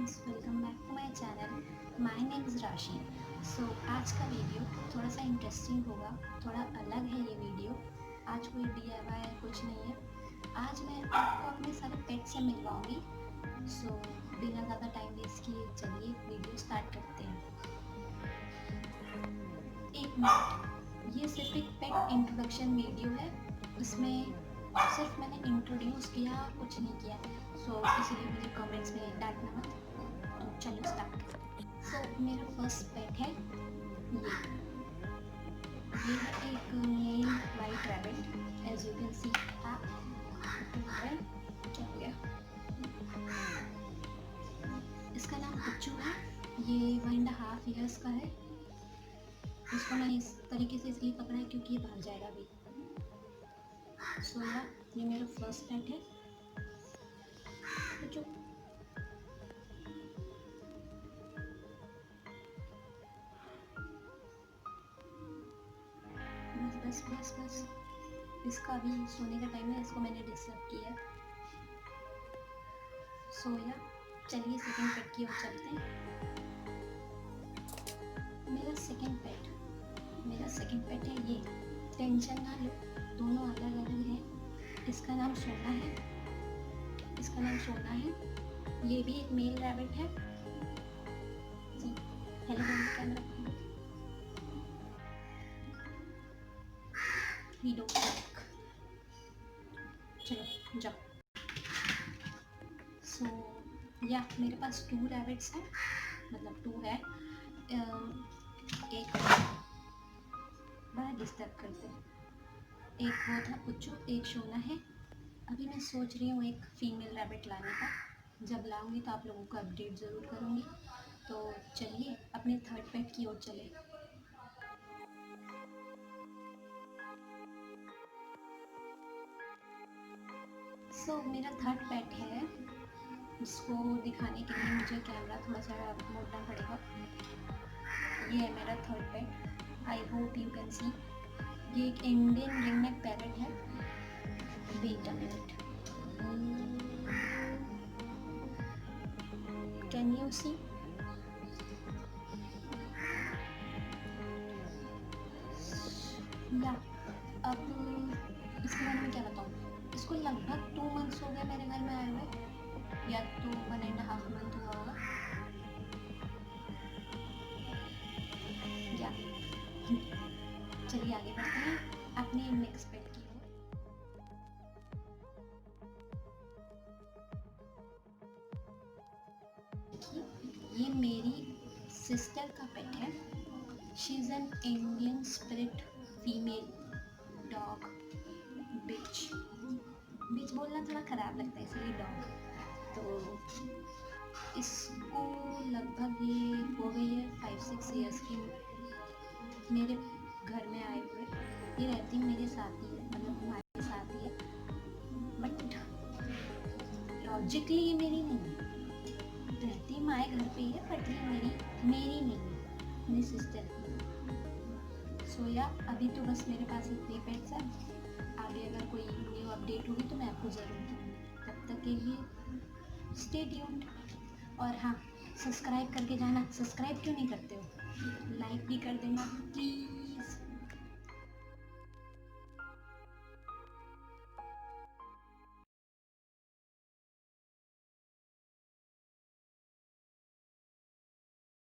Friends, welcome back to my channel. My name is Rashi. So आज का video थोड़ा सा इंटरेस्टिंग होगा, थोड़ा अलग है ये वीडियो। आज कोई DIY कुछ नहीं है। आज मैं आपको अपने सारे पेट से मिलवाऊंगी। सो बिना ज़्यादा टाइम वेस्ट किए चलिए वीडियो स्टार्ट करते हैं। 1 मिनट। ये सिर्फ एक पेट इंट्रोडक्शन वीडियो है। इसमें सिर्फ मैंने इंट्रोड्यूस किया, कुछ नहीं किया। सो इसीलिए मुझे कमेंट्स में डांटना मत। तो चलो स्टार्ट। सो मेरा फर्स्ट पेट है ये है एक male white rabbit. As you can see क्या हो गया। इसका नाम पुच्चू है। ये 1.5 ईयर्स का है। इसको मैं इस तरीके से इसलिए पकड़ा है क्योंकि ये भाग जाएगा अभी। सो ये मेरा फर्स्ट पेट है पुच्चू। बस बस बस बस, इसका अभी सोने का टाइम है, इसको मैंने डिस्टर्ब किया। सोया। चलिए सेकंड पेट की ओर चलते हैं। मेरा सेकंड पेट है ये। टेंशन ना लो, दोनों अलग अलग हैं। इसका नाम सोना है। ये भी एक मेल रैबिट है जी। Hello camera. चलो जाओ। सो मेरे पास 2 रैबिट्स हैं, मतलब 2 है। एक बड़ा डिस्टर्ब करते हैं। एक वो था पुच्चू, एक सोना है। अभी मैं सोच रही हूँ एक फीमेल रैबिट लाने का। जब लाऊंगी तो आप लोगों को अपडेट ज़रूर करूँगी। तो चलिए अपने थर्ड पेट की ओर चले। मेरा थर्ड पेट है। इसको दिखाने के लिए मुझे कैमरा थोड़ा सा मोड़ना पड़ेगा। ये है मेरा third pet. I hope you can see. ये एक इंडियन रिंगनेक पैरेट है। Wait a minute, can you see? अब इसके बारे में क्या बताऊँ। इसको लगभग 2 मंथ्स हो गए मेरे घर में आए हुए, या तो 1.5 मंथ हुआ होगा। चलिए आगे बढ़ते हैं अपने नेक्स्ट पेट की ओर। ये मेरी सिस्टर का पेट है। She is an Indian spirit female dog. Bitch बोलना थोड़ा ख़राब लगता है इसलिए डॉग। तो इसको लगभग ये हो गई है 5-6 ईयर्स की मेरे घर में आए हुए। ये रहती मेरे साथ ही है, मतलब हमारे साथ ही है। बट लॉजिकली ये मेरी नहीं है, रहती माए घर पे ही है, बट ये मेरी नहीं है, मेरी सिस्टर की। अभी तो बस मेरे पास इतने पेट्स हैं। आगे अगर कोई न्यू अपडेट होगी तो मैं आपको ज़रूर दूँगी। तब तक के लिए स्टे ट्यून्ड। और हाँ, सब्सक्राइब करके जाना। सब्सक्राइब क्यों नहीं करते हो? लाइक भी कर देना प्लीज़।